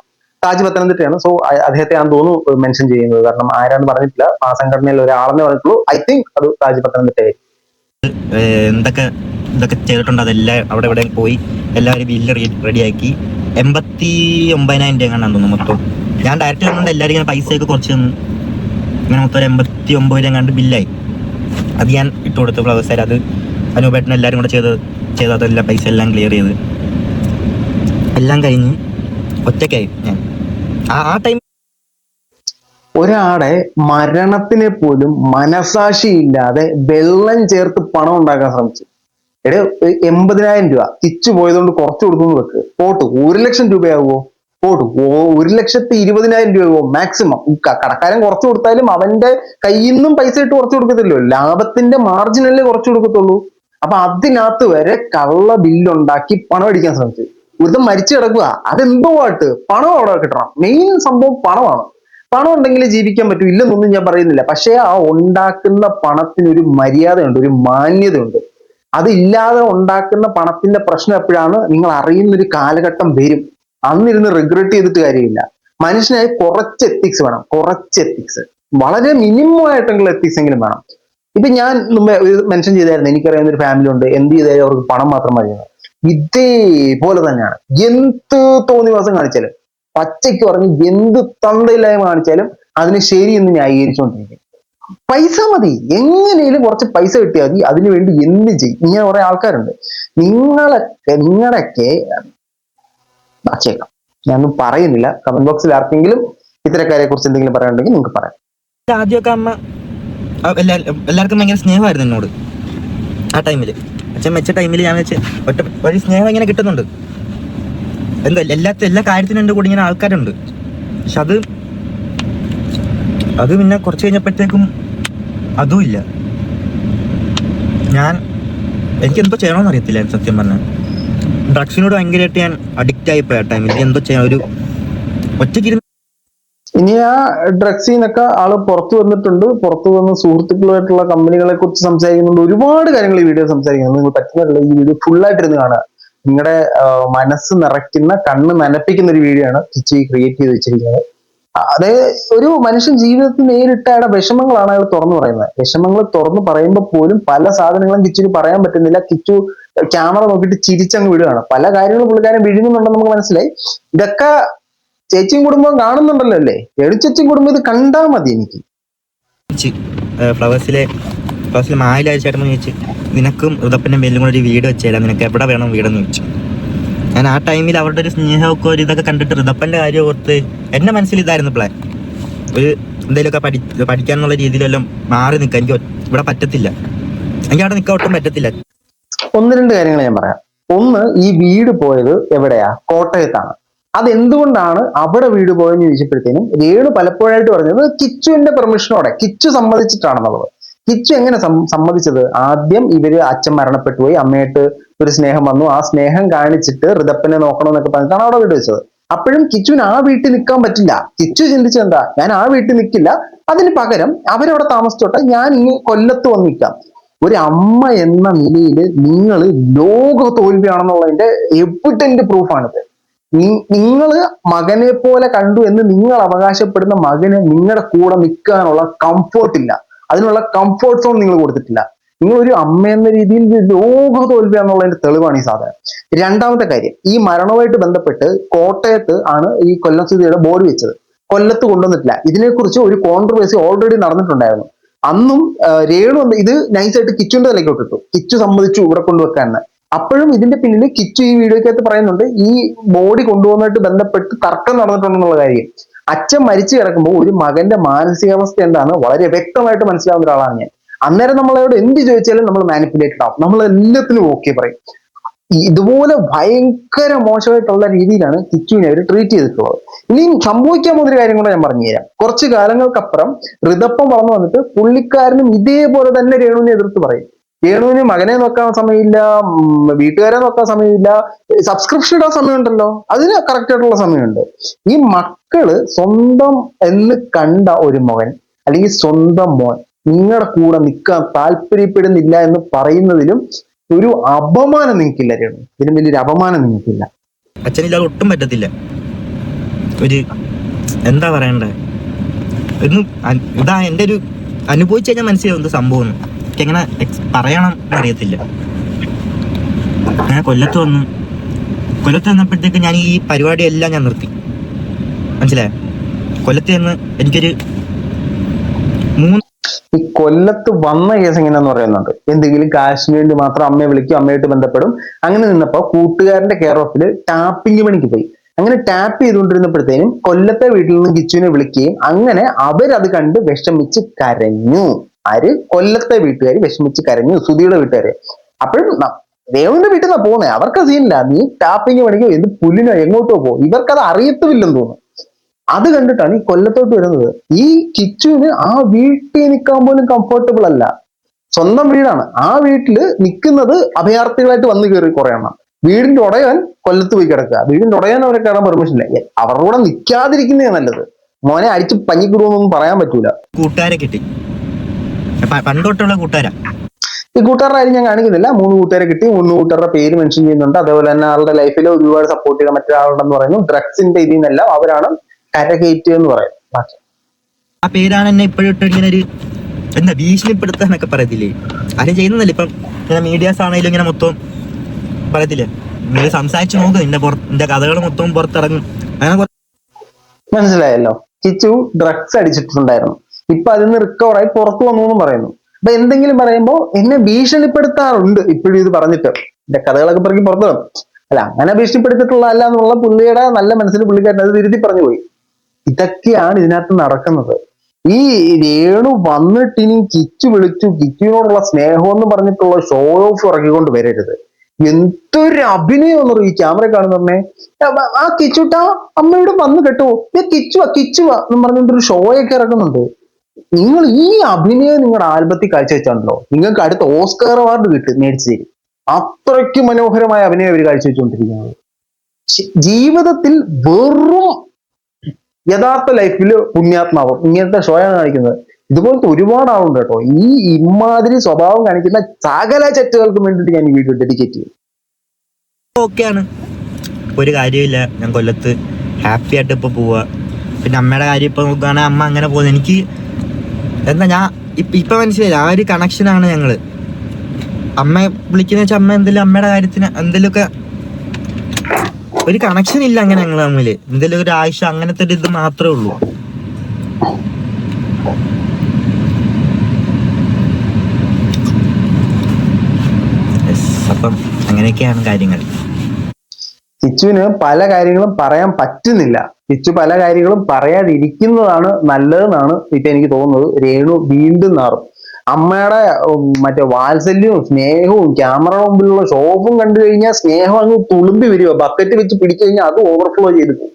താജ് പത്തനംതിട്ടയാണ്. സോ അദ്ദേഹത്തെ ഞാൻ തോന്നുന്നു മെൻഷൻ ചെയ്യുന്നത്. കാരണം ആരാന്ന് പറഞ്ഞിട്ടില്ല, ആ സംഘടനയിൽ ഒരാളെന്ന് പറഞ്ഞിട്ടുള്ളൂ. ഐ തിങ്ക് അത് താജ് പത്തനംതിട്ടയായി. എന്തൊക്കെ ചെയ്തിട്ടുണ്ട് അതെല്ലാം അവിടെ ഇവിടെ പോയി എല്ലാവരും ബില്ല് റെഡിയാക്കി. 89,000 രൂപ എങ്ങാണ്ടാന്ന് തോന്നുന്നു മൊത്തം. ഞാൻ ഡയറക്റ്റ് വന്നുകൊണ്ട് എല്ലാവരും ഇങ്ങനെ പൈസയൊക്കെ കുറച്ച് തന്നു. ഇങ്ങനെ മൊത്തം 89 രൂപ എങ്ങാണ്ട് ബില്ലായി. അത് ഞാൻ ഇട്ട് കൊടുത്തു ഫ്ലവേഴ്സാർ. അത് അനൂപേട്ടൻ എല്ലാവരും കൂടെ ചെയ്ത് അതെല്ലാം പൈസ എല്ലാം ക്ലിയർ ചെയ്ത് എല്ലാം കഴിഞ്ഞ് ഒറ്റയ്ക്കായി ഞാൻ. ആ ടൈം ഒരാടെ മരണത്തിനെ പോലും മനസാക്ഷിയില്ലാതെ വെള്ളം ചേർത്ത് പണം ഉണ്ടാക്കാൻ ശ്രമിച്ചു. 80,000 രൂപ തിച്ചു പോയതുകൊണ്ട് കുറച്ച് കൊടുക്കുന്നു വെക്ക്, പോട്ട് 1,00,000 രൂപയാകുമോ? പോട്ട് 1,20,000 രൂപയാകുമോ മാക്സിമം? കടക്കാരൻ കുറച്ച് കൊടുത്താലും അവന്റെ കയ്യിൽ നിന്നും പൈസ ഇട്ട് കുറച്ച് കൊടുക്കത്തില്ലോ, ലാഭത്തിന്റെ മാർജിനല്ലേ കുറച്ച് കൊടുക്കത്തുള്ളൂ. അപ്പൊ അതിനകത്ത് വരെ കള്ള ബില്ലുണ്ടാക്കി പണം അടിക്കാൻ ശ്രമിച്ചു. ഒരു മരിച്ചു കിടക്കുക, അതെന്തോ ആയിട്ട് പണം അവിടെ കിട്ടണം. മെയിൻ സംഭവം പണമാണ്. പണം ഉണ്ടെങ്കിൽ ജീവിക്കാൻ പറ്റും, ഇല്ലെന്നൊന്നും ഞാൻ പറയുന്നില്ല. പക്ഷെ ആ ഉണ്ടാക്കുന്ന പണത്തിനൊരു മര്യാദയുണ്ട്, ഒരു മാന്യതയുണ്ട്. അതില്ലാതെ ഉണ്ടാക്കുന്ന പണത്തിന്റെ പ്രശ്നം എപ്പോഴാണ് നിങ്ങൾ അറിയുന്നൊരു കാലഘട്ടം വരും. അന്നിരുന്ന് റിഗ്രറ്റ് ചെയ്തിട്ട് കാര്യമില്ല. മനുഷ്യനായി കുറച്ച് എത്തിക്സ് വേണം, കുറച്ച് എത്തിക്സ്, വളരെ മിനിമം ആയിട്ടെങ്കിലും എത്തിക്സ് എങ്കിലും വേണം. ഇപ്പൊ ഞാൻ മുമ്പേ മെൻഷൻ ചെയ്തായിരുന്നു, എനിക്കറിയാവുന്ന ഒരു ഫാമിലി ഉണ്ട്, എന്ത് ചെയ്താലും അവർക്ക് പണം മാത്രം മതി. ഇതേപോലെ തന്നെയാണ്. എന്ത് തോന്നിവാസം കാണിച്ചാലും, പച്ചയ്ക്ക് പറഞ്ഞ് എന്ത് തന്തയില്ലായ്മ കാണിച്ചാലും അതിന് ശരിയെന്ന് ന്യായീകരിച്ചുകൊണ്ടിരിക്കും. പൈസ മതി, എങ്ങനെയും കുറച്ച് പൈസ കിട്ടിയാൽ മതി, അതിനുവേണ്ടി എന്ത് ചെയ്യും. ഇങ്ങനെ കുറെ ആൾക്കാരുണ്ട്. നിങ്ങളൊക്കെ ബാക്കിയേക്കാം, ഞാനൊന്നും പറയുന്നില്ല. കമന്റ് ബോക്സിൽ ആർക്കെങ്കിലും ഇത്തരക്കാരെ കുറിച്ച് എന്തെങ്കിലും പറയാനുണ്ടെങ്കിൽ നിങ്ങൾക്ക് പറയാം. ആദ്യമൊക്കെ അമ്മ എല്ലാവർക്കും ഭയങ്കര സ്നേഹമായിരുന്നു എന്നോട്. ആ ടൈമില് അച്ഛൻ വെച്ച ടൈമിൽ ഞാൻ വെച്ച് ഒരു സ്നേഹം ഇങ്ങനെ കിട്ടുന്നുണ്ട്. എല്ലാ കാര്യത്തിനും എൻ്റെ കൂടെ ഇങ്ങനെ ആൾക്കാരുണ്ട്. പക്ഷെ അത് പിന്നെ കുറച്ച് കഴിഞ്ഞപ്പോഴത്തേക്കും അതും ഇല്ല. എനിക്കെന്തോ ചെയ്യണമെന്ന് അറിയത്തില്ല സത്യം പറഞ്ഞാൽ. ഡ്രഗ്സിനോട് ഭയങ്കരമായിട്ട് ഞാൻ അഡിക്റ്റ് ആയിപ്പോയി ആ ടൈമിൽ. എന്തോ ചെയ്യാൻ ഒറ്റയ്ക്ക് ഇനി ആ ഡ്രഗ്സിൽ നിന്നൊക്കെ ആള് പുറത്തു വന്നിട്ടുണ്ട്. പുറത്തു വന്ന് സുഹൃത്തുക്കളുമായിട്ടുള്ള കമ്പനികളെ കുറിച്ച് സംസാരിക്കുന്നുണ്ട്. ഒരുപാട് കാര്യങ്ങൾ ഈ വീഡിയോ സംസാരിക്കുന്നുണ്ട്. നിങ്ങൾ പറ്റുന്നില്ല ഈ വീഡിയോ ഫുള്ളായിട്ടിരുന്ന് കാണുക. നിങ്ങളുടെ മനസ്സ് നിറയ്ക്കുന്ന, കണ്ണ് നനപ്പിക്കുന്ന ഒരു വീഡിയോ ആണ് കിച്ചു ക്രിയേറ്റ് ചെയ്ത് വെച്ചിരിക്കുന്നത്. അത് ഒരു മനുഷ്യൻ ജീവിതത്തിൽ നേരിട്ട അയാളുടെ വിഷമങ്ങളാണ് അയാൾ തുറന്നു പറയുന്നത്. വിഷമങ്ങൾ തുറന്നു പറയുമ്പോൾ പോലും പല സാധനങ്ങളും കിച്ചുവിന് പറയാൻ പറ്റുന്നില്ല. കിച്ചു ക്യാമറ നോക്കിയിട്ട് ചിരിച്ചങ്ങ് വിടുകയാണ്. പല കാര്യങ്ങളും പുള്ളിക്കാരൻ വിഴുങ്ങുന്നുണ്ടെന്ന് നമുക്ക് മനസ്സിലായി. ഇതൊക്കെ ചേച്ചിയും കുടുംബം കാണുന്നുണ്ടല്ലോ അല്ലേ? ചേച്ചിയും കുടുംബം ഇത് കണ്ടാ മതി. എനിക്ക് ഫ്ലവേഴ്സിലെ മായിലായ ചേട്ടൻ ചോദിച്ചു, നിനക്കും ഋതപ്പൻ്റെ മേലും കൂടെ ഒരു വീട് വെച്ചേരാം, നിനക്ക് എവിടെ വേണം വീടെന്ന് ചോദിച്ചു. ഞാൻ ആ ടൈമിൽ അവരുടെ ഒരു സ്നേഹമൊക്കെ ഒരു ഇതൊക്കെ കണ്ടിട്ട് ഋതപ്പൻ്റെ കാര്യം ഓർത്ത് എൻ്റെ മനസ്സിൽ ഇതായിരുന്നു പ്ലാൻ. ഒരു എന്തെങ്കിലുമൊക്കെ പഠിക്കാനുള്ള രീതിയിലെല്ലാം മാറി നിൽക്കാൻ എനിക്ക് ഇവിടെ പറ്റത്തില്ല. എനിക്ക് അവിടെ നിൽക്കാൻ ഒട്ടും പറ്റത്തില്ല. ഒന്ന് രണ്ട് കാര്യങ്ങൾ ഞാൻ പറയാം. ഒന്ന്, ഈ വീട് പോയത് എവിടെയാ? കോട്ടയത്താണ്. അതെന്തുകൊണ്ടാണ് അവിടെ വീട് പോയെന്ന് ചോദിച്ചപ്പോഴത്തേനും രേണു പലപ്പോഴായിട്ട് പറഞ്ഞത് കിച്ചുവിന്റെ പെർമിഷനോടെ, കിച്ചു സമ്മതിച്ചിട്ടാണെന്നുള്ളത്. കിച്ചു എങ്ങനെ സമ്മതിച്ചത്? ആദ്യം ഇവര് അച്ഛൻ മരണപ്പെട്ടു പോയി, അമ്മയായിട്ട് ഒരു സ്നേഹം വന്നു, ആ സ്നേഹം കാണിച്ചിട്ട് ഋതപ്പനെ നോക്കണമെന്നൊക്കെ പറഞ്ഞിട്ടാണ് അവിടെ വീട് വെച്ചത്. അപ്പോഴും കിച്ചുവിന് ആ വീട്ടിൽ നിൽക്കാൻ പറ്റില്ല. കിച്ചു ചിന്തിച്ചത് എന്താ, ഞാൻ ആ വീട്ടിൽ നിൽക്കില്ല, അതിന് പകരം അവരവിടെ താമസിച്ചോട്ടെ, ഞാൻ ഈ കൊല്ലത്ത് വന്ന് നിൽക്കാം. ഒരു അമ്മ എന്ന നിലയിൽ നിങ്ങൾ ലോക തോൽവിയാണെന്നുള്ളതിന്റെ എവിഡന്റ് പ്രൂഫാണിത്. നിങ്ങൾ മകനെ പോലെ കണ്ടു എന്ന് നിങ്ങൾ അവകാശപ്പെടുന്ന മകന് നിങ്ങളുടെ കൂടെ നിൽക്കാനുള്ള കംഫോർട്ട് ഇല്ല, അതിനുള്ള കംഫോർട്ട് സോൺ നിങ്ങൾ കൊടുത്തിട്ടില്ല. നിങ്ങൾ ഒരു അമ്മ എന്ന രീതിയിൽ ലോക തോൽവിയാന്നുള്ളതിന്റെ തെളിവാണ് ഈ സാധനം. രണ്ടാമത്തെ കാര്യം, ഈ മരണവുമായിട്ട് ബന്ധപ്പെട്ട് കോട്ടയത്ത് ആണ് ഈ കൊല്ലം സുധിയുടെ ബോഡി വെച്ചത്, കൊല്ലത്ത് കൊണ്ടുവന്നിട്ടില്ല. ഇതിനെക്കുറിച്ച് ഒരു കോൺട്രവേഴ്സി ഓൾറെഡി നടന്നിട്ടുണ്ടായിരുന്നു. അന്നും രേണു ഇത് നൈസായിട്ട് കിച്ചുവിന്റെ തലയ്ക്ക് ഇട്ടു. കിച്ചു സമ്മതിച്ചു ഇവിടെ കൊണ്ടുവെക്കാൻ. അപ്പോഴും ഇതിന്റെ പിന്നിൽ കിച്ചു ഈ വീഡിയോക്കകത്ത് പറയുന്നുണ്ട് ഈ ബോഡി കൊണ്ടുപോകുന്നതായിട്ട് ബന്ധപ്പെട്ട് തർക്കം നടന്നിട്ടുണ്ടെന്നുള്ള കാര്യം. അച്ഛൻ മരിച്ചു കിടക്കുമ്പോൾ ഒരു മകന്റെ മാനസികാവസ്ഥ എന്താണ് വളരെ വ്യക്തമായിട്ട് മനസ്സിലാവുന്ന ഒരാളാണ് ഞാൻ. അന്നേരം നമ്മളോട് എന്ത് ചോദിച്ചാലും നമ്മൾ മാനിപ്പുലേറ്റഡ് ആവും, നമ്മൾ എല്ലാത്തിനും ഓക്കെ പറയും. ഇതുപോലെ ഭയങ്കര മോശമായിട്ടുള്ള രീതിയിലാണ് കിച്ചുവിനെ അവർ ട്രീറ്റ് ചെയ്തിട്ടുള്ളത്. ഇനി സംഭവിക്കാൻ പോകുന്ന കാര്യങ്ങൾ കൂടെ ഞാൻ പറഞ്ഞുതരാം. കുറച്ച് കാലങ്ങൾക്കപ്പുറം ഋതപ്പം വളർന്നു വന്നിട്ട് പുള്ളിക്കാരനും ഇതേപോലെ തന്നെ രേണുവിനെ എതിർത്ത് പറയും. രേണുവിന് മകനെ നോക്കാൻ സമയമില്ല, വീട്ടുകാരെ നോക്കാൻ സമയമില്ല, സബ്സ്ക്രിപ്ഷൻ ഇടാൻ സമയമുണ്ടല്ലോ, അതിന് കറക്റ്റ് ആയിട്ടുള്ള സമയമുണ്ട്. ഈ മക്കള് സ്വന്തം എന്ന് കണ്ട ഒരു മകൻ അല്ലെങ്കിൽ സ്വന്തം മോൻ നിങ്ങളുടെ കൂടെ നിൽക്കാൻ താല്പര്യപ്പെടുന്നില്ല എന്ന് പറയുന്നതിലും ഒരു അപമാനം നിങ്ങൾക്കില്ല രേണു. ഇതിനും വലിയൊരു അപമാനം നിങ്ങൾക്കില്ല. അച്ഛനില്ലാതെ ഒട്ടും പറ്റത്തില്ല. ഒരു എന്താ പറയണ്ടേ, ഇതാ എൻ്റെ ഒരു അനുഭവിച്ചു കഴിഞ്ഞാൽ മനസ്സിലാവും എന്ത് സംഭവം. എങ്ങനെ പറയണം എന്നറിയത്തില്ല. ഞാൻ കൊല്ലത്ത് വന്നപ്പോഴത്തേക്ക് ഞാൻ ഈ പരിപാടിയെല്ലാം ഞാൻ നിർത്തി. മനസ്സിലായോ? കൊല്ലത്ത് നിന്ന് എനിക്കൊരു ഈ കൊല്ലത്ത് വന്ന കേസ് എങ്ങനെയാന്ന് പറയുന്നുണ്ട്. എന്തെങ്കിലും കാശിന് വേണ്ടി മാത്രം അമ്മയെ വിളിക്കും, അമ്മയായിട്ട് ബന്ധപ്പെടും. അങ്ങനെ നിന്നപ്പോ കൂട്ടുകാരന്റെ കെയർ ഓഫിൽ ടാപ്പിംഗ് പണിക്ക് പോയി. അങ്ങനെ ടാപ്പ് ചെയ്തുകൊണ്ടിരുന്നപ്പോഴത്തേനും കൊല്ലത്തെ വീട്ടിൽ നിന്ന് കിച്ചുവിനെ വിളിക്കുകയും അങ്ങനെ അവരത് കണ്ട് വിഷമിച്ച് കരഞ്ഞു. ആര്? കൊല്ലത്തെ വീട്ടുകാർ വിഷമിച്ച് കരഞ്ഞു, സുധിയുടെ വീട്ടുകാര്. അപ്പോഴും രേണുവിന്റെ വീട്ടിൽ നിന്നാ പോകുന്നത്, അവർക്ക് സീനില്ല. നീ ടാപ്പിംഗ് പണിക്കോ എന്ത് പുല്ലിനോ എങ്ങോട്ടോ പോ, ഇവർക്കത് അറിയത്തുമില്ലെന്ന് തോന്നുന്നു. അത് കണ്ടിട്ടാണ് ഈ കൊല്ലത്തോട്ട് വരുന്നത്. ഈ കിച്ചുവിന് ആ വീട്ടിൽ നിൽക്കാൻ പോലും കംഫർട്ടബിൾ അല്ല. സ്വന്തം വീടാണ്, ആ വീട്ടില് നിൽക്കുന്നത് അഭയാർത്ഥികളായിട്ട് വന്നു കയറി കുറെ എണ്ണം. വീടിന്റെ ഉടയവൻ കൊല്ലത്ത് പോയി കിടക്കുക, വീടിന്റെ ഉടയവൻ അവരെ കയറാൻ പെർമിഷൻ ഇല്ല. അവരുടെ കൂടെ നിൽക്കാതിരിക്കുന്നേ നല്ലത്. മോനെ അടിച്ച് പഞ്ഞിക്കിടുവെന്നൊന്നും പറയാൻ പറ്റൂല. കൂട്ടുകാരെ കിട്ടി, പണ്ടോട്ടുള്ള കൂട്ടുകാരാ. ഈ കൂട്ടുകാരുടെ കാര്യം ഞാൻ കാണിക്കുന്നില്ല. 3 കൂട്ടുകാരെ കിട്ടി, 3 കൂട്ടുകാരുടെ പേര് മെൻഷൻ ചെയ്യുന്നുണ്ട്. അതേപോലെ തന്നെ ആളുടെ ലൈഫിൽ ഒരുപാട് സപ്പോർട്ട് ചെയ്ത മറ്റൊരാളുണ്ടെന്ന് പറയുന്നു. ഡ്രഗ്സിന്റെ ഇതിൽ നിന്നെല്ലാം അവരാണ് കരകയറ്റ് എന്ന് പറയും. ആ പേരാണ് എന്നെ ഇപ്പോഴും ഇങ്ങനെ ഒരു എന്താ ഭീഷണിപ്പെടുത്താന്നൊക്കെ പറയത്തില്ലേ, ആരും ചെയ്യുന്നില്ല. ഇപ്പം ഇങ്ങനെ മീഡിയാസ് ആണെങ്കിലും ഇങ്ങനെ മൊത്തം പറയത്തില്ലേ, നിങ്ങൾ സംസാരിച്ചു നോക്ക്, നിന്റെ കഥകൾ മൊത്തം പുറത്തിറങ്ങും. അങ്ങനെ മനസ്സിലായല്ലോ. കിച്ചു ഡ്രഗ്സ് അടിച്ചിട്ടുണ്ടായിരുന്നു, ഇപ്പൊ അതിൽ നിന്ന് റിക്കവറായി പുറത്തു വന്നു എന്ന് പറയുന്നു. അപ്പൊ എന്തെങ്കിലും പറയുമ്പോൾ എന്നെ ഭീഷണിപ്പെടുത്താറുണ്ട് ഇപ്പോഴും ഇത് പറഞ്ഞിട്ട്. എന്റെ കഥകളൊക്കെ പറഞ്ഞ് പുറത്തു വരും. അല്ല, അങ്ങനെ ഭീഷണിപ്പെടുത്തിട്ടുള്ളതല്ല എന്നുള്ള പുള്ളിയുടെ നല്ല മനസ്സിൽ പുള്ളിക്കാരൻ അത് തിരുത്തി പറഞ്ഞു പോയി. ഇതൊക്കെയാണ് ഇതിനകത്ത് നടക്കുന്നത്. ഈ രേണു വന്നിട്ട് ഇനി കിച്ചു വിളിച്ചു, കിച്ചുവിനോടുള്ള സ്നേഹം എന്ന് പറഞ്ഞിട്ടുള്ള ഷോ ഓഫ് ഇറക്കിക്കൊണ്ട് വരരുത്. എന്തൊരു അഭിനയം ഈ ക്യാമറ കാണുന്നേ. ആ കിച്ചുട്ട അമ്മയോട് വന്ന് കേട്ടോ, കിച്ചുവാ എന്ന് പറഞ്ഞിട്ടൊരു ഷോയൊക്കെ ഇറക്കുന്നുണ്ട്. നിങ്ങൾ ഈ അഭിനയം നിങ്ങളുടെ ആൽബത്തിൽ കാഴ്ചവെച്ചാണല്ലോ, നിങ്ങൾക്ക് അടുത്ത ഓസ്കാർ അവാർഡ് മേടിച്ചു തരും. അത്രയ്ക്ക് മനോഹരമായ അഭിനയം അവർ കാഴ്ചവെച്ചുകൊണ്ടിരിക്കുന്നത്. ജീവിതത്തിൽ വെറും യഥാർത്ഥ ലൈഫിൽ പുണ്യാത്മാവും ഇങ്ങനത്തെ ഷോയാണ് കാണിക്കുന്നത്. ഇതുപോലത്തെ ഒരുപാട് ആളുണ്ട് കേട്ടോ. ഈ ഇമാതിരി സ്വഭാവം കാണിക്കുന്ന സകല ചെറ്റുകൾക്കും വേണ്ടിയിട്ട് ഞാൻ ഈ വീഡിയോ ഡെഡിക്കേറ്റ് ചെയ്യും. ഓക്കെയാണ്, ഒരു കാര്യമില്ല. ഞാൻ കൊല്ലത്ത് ഹാപ്പി ആയിട്ട് ഇപ്പോൾ പോവുക. പിന്നെ അമ്മയുടെ കാര്യം ഇപ്പോൾ നോക്കുകയാണെങ്കിൽ അമ്മ അങ്ങനെ പോകുന്നത് എനിക്ക് എന്താ ഞാൻ ഇപ്പം മനസ്സിലായില്ല. ആ ഒരു കണക്ഷനാണ് ഞങ്ങൾ. അമ്മ വിളിക്കുന്ന വെച്ചാൽ അമ്മ എന്തെങ്കിലും അമ്മയുടെ കാര്യത്തിന് എന്തെങ്കിലുമൊക്കെ ഒരു കണക്ഷൻ ഇല്ല അങ്ങനെ ഞങ്ങൾ തമ്മിൽ. എന്തെങ്കിലും ഒരു ആവശ്യം അങ്ങനത്തെ ഒരു ഇത് മാത്രമേ ഉള്ളൂ. അപ്പം അങ്ങനെയൊക്കെയാണ് കാര്യങ്ങൾ. കിച്ചുവിന് പല കാര്യങ്ങളും പറയാൻ പറ്റുന്നില്ല. കിച്ചു പല കാര്യങ്ങളും പറയാതിരിക്കുന്നതാണ് നല്ലതെന്നാണ് ഇപ്പൊ എനിക്ക് തോന്നുന്നത്. രേണു വീണ്ടും നാറും. അമ്മയുടെ മറ്റേ വാത്സല്യവും സ്നേഹവും ക്യാമറ മുമ്പിലുള്ള ഷോപ്പും കണ്ടു കഴിഞ്ഞാൽ സ്നേഹം അങ്ങ് തുളുമ്പി വരിക. ബക്കറ്റ് വെച്ച് പിടിച്ചു കഴിഞ്ഞാൽ അത് ഓവർഫ്ലോ ചെയ്ത് പോകും.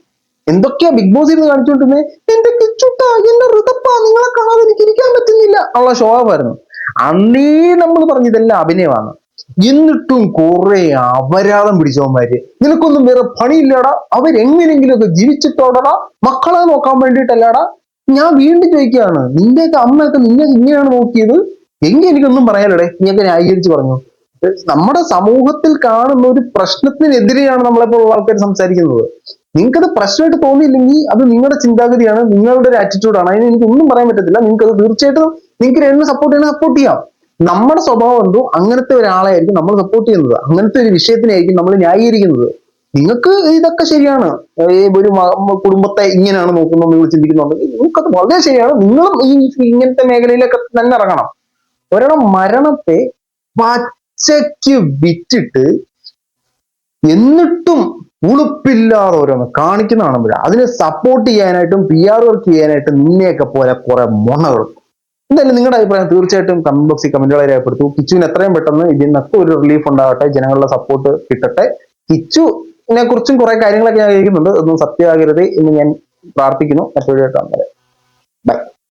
എന്തൊക്കെയാ ബിഗ് ബോസ് ഇരുന്ന് കാണിച്ചുകൊണ്ടിരുന്നത്? എന്റെ കിച്ചുട്ടാ, എന്റെ ഋതപ്പാ, നിങ്ങളെ കാണാതെ എനിക്ക് ഇരിക്കാൻ പറ്റുന്നില്ല ഉള്ള ഷോ ആയിരുന്നു. അന്നേ നമ്മൾ പറഞ്ഞിതെല്ലാം അഭിനയമാണ്. എന്നിട്ടും കുറെ അപരാധം പിടിച്ചവന്മാര്. നിനക്കൊന്നും വേറെ പണിയില്ലടാ, അവരെങ്ങനെങ്കിലും ഒക്കെ ജീവിച്ചിട്ടോടടാ, മക്കളെ നോക്കാൻ വേണ്ടിയിട്ടല്ലടാ. ഞാൻ വീണ്ടും ചോദിക്കുകയാണ്, നിന്റെയൊക്കെ അമ്മയൊക്കെ നിന്നെ ഇങ്ങനെയാണ് നോക്കിയത് എങ്കിൽ എനിക്കൊന്നും പറയാനിടെ, നീയൊക്കെ ന്യായീകരിച്ച് പറഞ്ഞു. നമ്മുടെ സമൂഹത്തിൽ കാണുന്ന ഒരു പ്രശ്നത്തിനെതിരെയാണ് നമ്മളെപ്പോലുള്ള ആൾക്കാർ സംസാരിക്കുന്നത്. നിങ്ങൾക്കത് പ്രശ്നമായിട്ട് തോന്നിയില്ലെങ്കിൽ അത് നിങ്ങളുടെ ചിന്താഗതിയാണ്, നിങ്ങളുടെ ഒരു ആറ്റിറ്റ്യൂഡാണ്. അതിന് എനിക്കൊന്നും പറയാൻ പറ്റത്തില്ല. നിങ്ങൾക്ക് അത് തീർച്ചയായിട്ടും നിങ്ങൾക്ക് എന്നെ സപ്പോർട്ട് ചെയ്യണമെങ്കിൽ സപ്പോർട്ട് ചെയ്യാം. നമ്മുടെ സ്വഭാവം എന്തോ അങ്ങനത്തെ ഒരാളെയായിരിക്കും നമ്മൾ സപ്പോർട്ട് ചെയ്യുന്നത്. അങ്ങനത്തെ ഒരു വിഷയത്തിനായിരിക്കും നമ്മൾ ന്യായീകരിക്കുന്നത്. നിങ്ങൾക്ക് ഇതൊക്കെ ശരിയാണ്, ഒരു കുടുംബത്തെ ഇങ്ങനെയാണ് നോക്കുന്നത് നിങ്ങൾ ചിന്തിക്കുന്നുണ്ടെങ്കിൽ നിങ്ങൾക്കത് വളരെ ശരിയാണ്. നിങ്ങളും ഈ ഇങ്ങനത്തെ മേഖലയിലൊക്കെ തന്നെ ഇറങ്ങണം. ഒരാളുടെ മരണത്തെ പച്ചയ്ക്ക് വിറ്റിട്ട് എന്നിട്ടും ഉളുപ്പില്ലാതെ ഓരോന്ന് കാണിക്കുന്ന കാണുമ്പോഴാണ് അതിനെ സപ്പോർട്ട് ചെയ്യാനായിട്ടും PR വർക്ക് ചെയ്യാനായിട്ടും നിന്നെയൊക്കെ പോലെ കുറെ മൊണകൾ. എന്തായാലും നിങ്ങളുടെ അഭിപ്രായം തീർച്ചയായിട്ടും കമന്റ് ബോക്സിൽ കമന്റുകളെ രേഖപ്പെടുത്തൂ. കിച്ചുവിന് എത്രയും പെട്ടെന്ന് ഇതിനൊക്കെ ഒരു റിലീഫ് ഉണ്ടാവട്ടെ, ജനങ്ങളുടെ സപ്പോർട്ട് കിട്ടട്ടെ. കിച്ചുവിനെ കുറിച്ചും കുറെ കാര്യങ്ങളൊക്കെ ഞാൻ കേൾക്കുന്നുണ്ട്, ഒന്നും സത്യമാകരുത് എന്ന് ഞാൻ പ്രാർത്ഥിക്കുന്നു. എപ്പോഴും കാണുന്നത്.